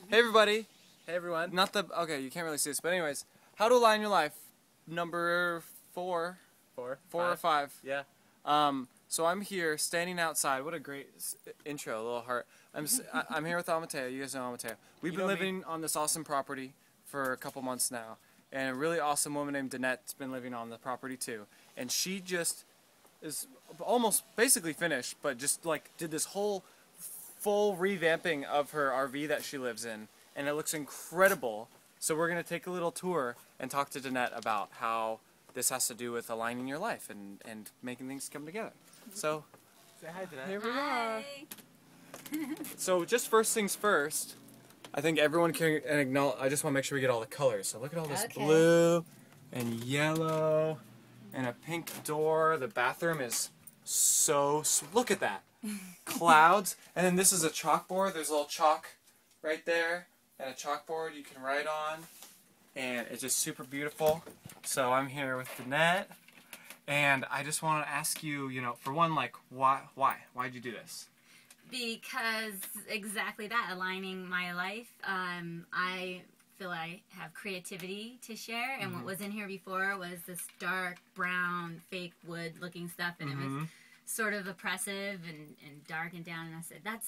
Hey everybody. Hey everyone. Okay, you can't really see this, but anyways, how to align your life, number 4 or 5. Yeah. So I'm here standing outside. What a great intro, a little heart. I'm here with Amateo. You guys know Amateo. We've been living on this awesome property for a couple months now, and a really awesome woman named Danette's been living on the property too. And she just is almost basically finished, but just like did this whole full revamping of her RV that she lives in, and it looks incredible. So we're going to take a little tour and talk to Danette about how this has to do with aligning your life and making things come together. So, say hi, Danette. Here we Hi. are. So just first things first, I think everyone can acknowledge, I just want to make sure we get all the colors. So look at all this blue and yellow and a pink door. The bathroom is look at that. Clouds. And then this is a chalkboard. There's a little chalk right there and a chalkboard you can write on. And it's just super beautiful. So I'm here with Danette. And I just want to ask you, for one, like, why? Why'd you do this? Because exactly that, aligning my life. I feel I have creativity to share, and what was in here before was this dark brown fake wood looking stuff, and it was sort of oppressive and dark and down, and I said, that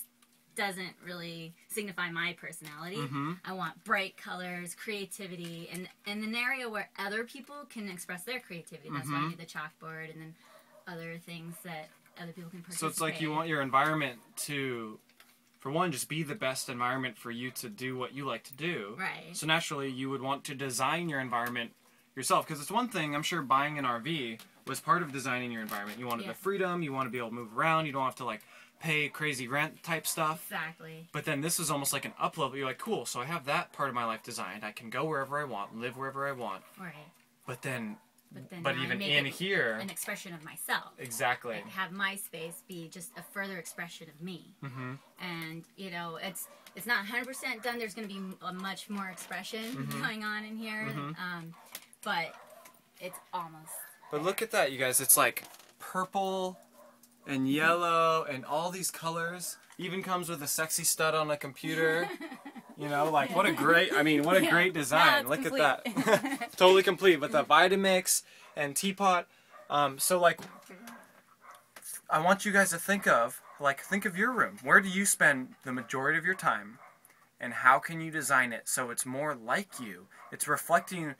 doesn't really signify my personality. I want bright colors, creativity, and an area where other people can express their creativity. That's why I do the chalkboard and then other things that other people can participate. So it's like you want your environment to, for one, just be the best environment for you to do what you like to do. Right. So naturally you would want to design your environment yourself, because it's one thing, I'm sure buying an RV was part of designing your environment. You wanted the freedom, you want to be able to move around, you don't have to like pay crazy rent type stuff. Exactly. But then this is almost like an up level. You're like, cool, so I have that part of my life designed. I can go wherever I want, live wherever I want. Right. But then now even I make in it here, an expression of myself. Exactly. Like have my space be just a further expression of me. And it's not 100% done. There's going to be a much more expression going on in here, but it's almost. But look at that, you guys. It's like purple and yellow and all these colors. Even comes with a sexy stud on a computer. Like what a great, what a great design. Look complete. at that. Totally complete with the Vitamix and teapot. So like, I want you guys to think of your room. Where do you spend the majority of your time? And how can you design it so it's more like you? It's reflecting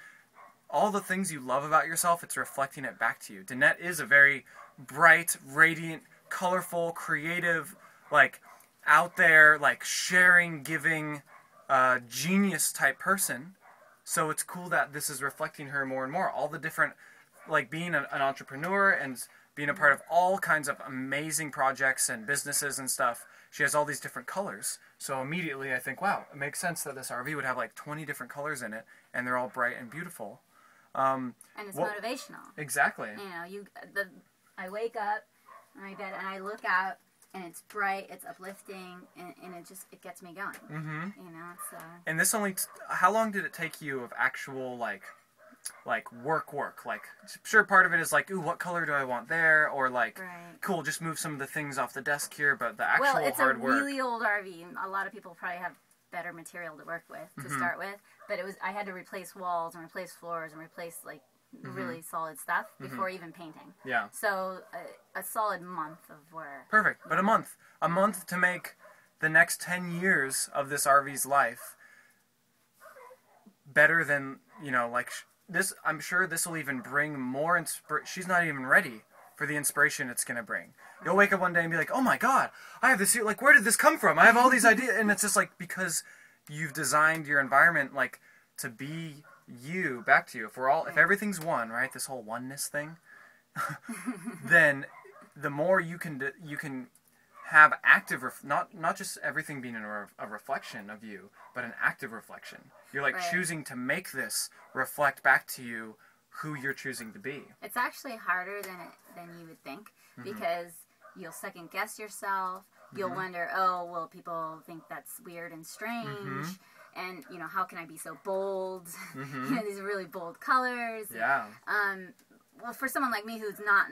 all the things you love about yourself. It's reflecting it back to you. Danette is a very bright, radiant, colorful, creative, like out there, like sharing, giving, genius type person. So it's cool that this is reflecting her more and more. All the different, like being an entrepreneur and being a part of all kinds of amazing projects and businesses and stuff. She has all these different colors. So immediately I think, wow, it makes sense that this RV would have like 20 different colors in it, and they're all bright and beautiful. And it's motivational. Exactly. I wake up in my bed and I look out and it's bright, it's uplifting, and it gets me going. And this how long did it take you of actual like work? Like, sure, part of it is like, ooh, what color do I want there? Or like, cool, just move some of the things off the desk here, but the actual hard work. Well, it's a really old RV. A lot of people probably have better material to work with to start with, but I had to replace walls and replace floors and replace like really solid stuff before even painting. Yeah. So a solid month of work. Perfect. But a month to make the next 10 years of this RV's life better than, like this. I'm sure this will even bring more inspiration. She's not even ready for the inspiration it's going to bring. You'll wake up one day and be like, oh my God, I have this, like, where did this come from? I have all these ideas. And it's just like, because you've designed your environment, like, to be you, back to you. If everything's one, right, this whole oneness thing, then the more you can have active, not just everything being a reflection of you, but an active reflection. You're like choosing to make this reflect back to you who you're choosing to be. It's actually harder than you would think, because you'll second guess yourself. You'll wonder, oh, well, people think that's weird and strange. And, how can I be so bold? These are really bold colors. Yeah. Well, for someone like me who's not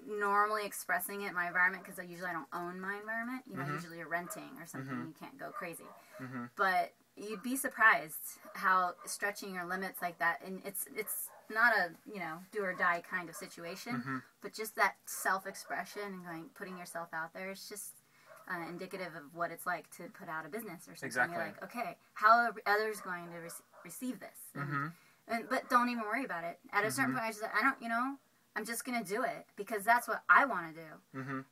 normally expressing it in my environment, because I don't own my environment. Usually you're renting or something, you can't go crazy. But you'd be surprised how stretching your limits like that, and it's not a, you know, do or die kind of situation, but just that self-expression and putting yourself out there, it's just indicative of what it's like to put out a business or something. Exactly. You're like, okay, how are others going to receive this? But don't even worry about it. At a certain point, I don't, you know, I'm just going to do it because that's what I want to do.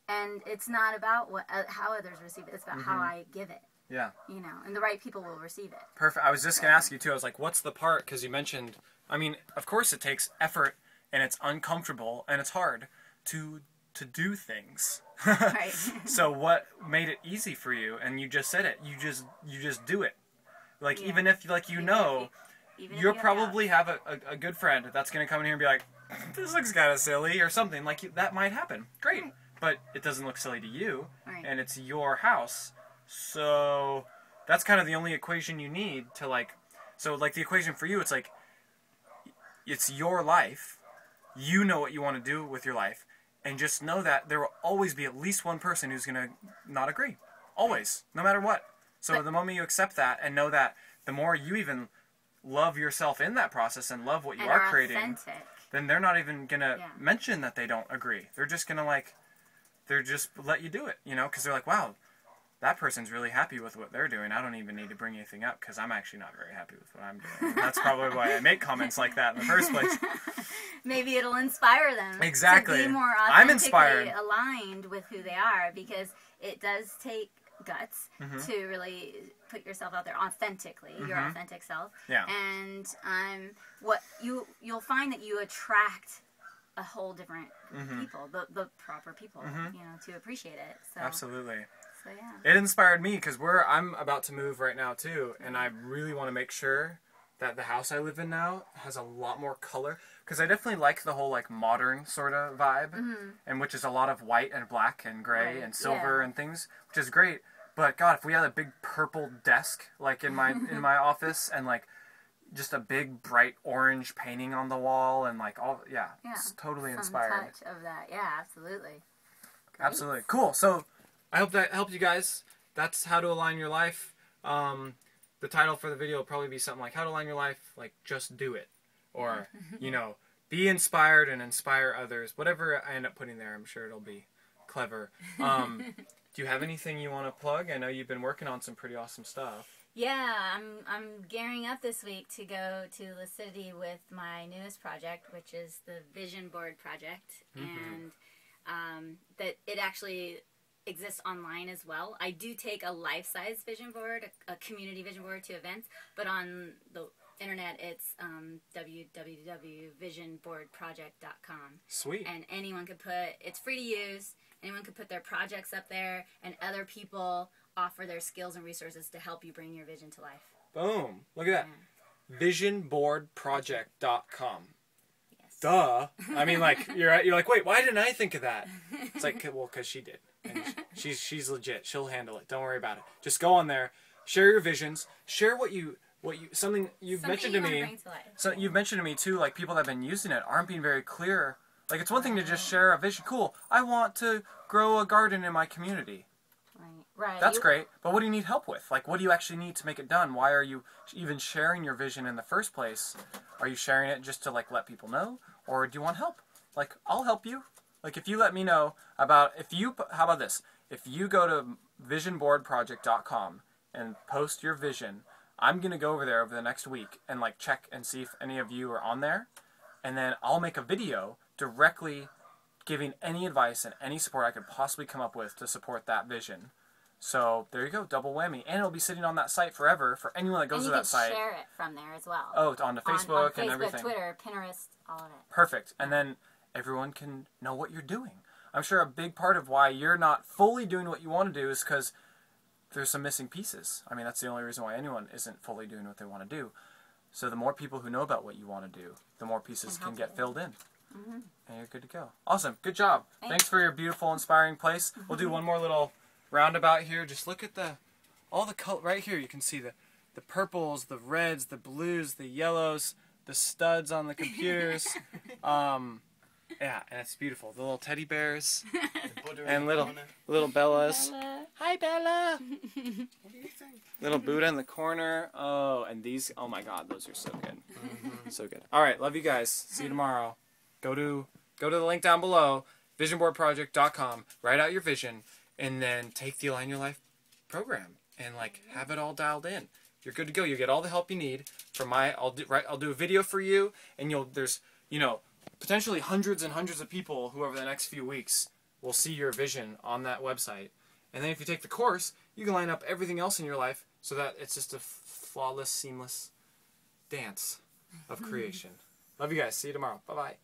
And it's not about how others receive it. It's about how I give it. Yeah. You know, and the right people will receive it. Perfect. I was just going to ask you, too. I was like, what's the part? Because you mentioned, I mean, of course it takes effort, and it's uncomfortable, and it's hard to do things. Right. So what made it easy for you? And you just said it. You just do it. Like, even if, like, you know, you'll probably have a good friend that's going to come in here and be like, this looks kind of silly, or something. Like, that might happen. Great. Right. But it doesn't look silly to you, Right. and it's your house. So that's kind of the only equation you need to, like, so, like, the equation for you, it's like, it's your life. You know what you want to do with your life. And just know that there will always be at least one person who's going to not agree. Always. No matter what. So the moment you accept that and know that, the more you even love yourself in that process and love what you are creating, authentic. then they're not even going to mention that they don't agree. They're just going to, like, they're just let you do it, you know, because they're like, wow, that person's really happy with what they're doing. I don't even need to bring anything up because I'm actually not very happy with what I'm doing. And that's probably why I make comments like that in the first place. Maybe it'll inspire them. Exactly. To be more I'm inspired. authentically aligned with who they are, because it does take guts to really put yourself out there authentically, your authentic self. Yeah. And what you'll find that you attract a whole different people, the proper people, you know, to appreciate it. So Absolutely. So yeah. It inspired me because I'm about to move right now too, and I really want to make sure that the house I live in now has a lot more color, because I definitely like the whole, like, modern sort of vibe, and which is a lot of white and black and gray and silver and things, which is great. But God, if we had a big purple desk like in my office, and like just a big bright orange painting on the wall, and like all it's totally Some inspired. touch of that, yeah, absolutely. Great. Absolutely cool. So I hope that helped you guys. That's how to align your life. The title for the video will probably be something like "How to Align Your Life," like "Just Do It," or you know, be inspired and inspire others. Whatever I end up putting there, I'm sure it'll be clever. Do you have anything you want to plug? I know you've been working on some pretty awesome stuff. Yeah, I'm gearing up this week to go to the city with my newest project, which is the Vision Board Project, and that it actually exists online as well. I do take a life-size vision board, a community vision board, to events, but on the internet it's www.visionboardproject.com. Sweet. And anyone could it's free to use. Anyone could put their projects up there, and other people offer their skills and resources to help you bring your vision to life. Boom. Look at that. Yeah. Visionboardproject.com. Yes. Duh. I mean, like, you're like, wait, why didn't I think of that? It's like, well, because she did. And she's legit. She'll handle it. Don't worry about it. Just go on there, share your visions, share something you've mentioned to me. So you've mentioned to me too, like, people that have been using it aren't being very clear. Like, it's one thing to just share a vision. Cool. I want to grow a garden in my community. Right. That's great. But what do you need help with? Like, what do you actually need to make it done? Why are you even sharing your vision in the first place? Are you sharing it just to, like, let people know? Or do you want help? Like, I'll help you. Like, if you let me know about, how about this? If you go to visionboardproject.com and post your vision, I'm going to go over there over the next week and, like, check and see if any of you are on there. And then I'll make a video directly giving any advice and any support I could possibly come up with to support that vision. So there you go, double whammy. And it'll be sitting on that site forever for anyone that goes to that site. And you can share it from there as well. Oh, onto Facebook, on and everything. Twitter, Pinterest, all of it. Perfect. And then everyone can know what you're doing. I'm sure a big part of why you're not fully doing what you want to do is because there's some missing pieces. I mean, that's the only reason why anyone isn't fully doing what they want to do. So the more people who know about what you want to do, the more pieces can get filled in. And you're good to go. Awesome. Good job. Thanks for your beautiful, inspiring place. We'll do one more little roundabout here. Just look at all the color right here. You can see the purples, the reds, the blues, the yellows, the studs on the computers. Yeah, and it's beautiful. The little teddy bears Buddha in and the little corner. Bellas. Bella. Hi, Bella. What do you think? Little Buddha in the corner. Oh, and these. Oh my God, those are so good. So good. All right, love you guys. See you tomorrow. Go to the link down below, visionboardproject.com. Write out your vision, and then take the Align Your Life program and like have it all dialed in. You're good to go. You get all the help you need. I'll do a video for you, and there's potentially hundreds and hundreds of people who over the next few weeks will see your vision on that website. And then if you take the course, you can line up everything else in your life so that it's just a flawless, seamless dance of creation. Love you guys. See you tomorrow. Bye-bye.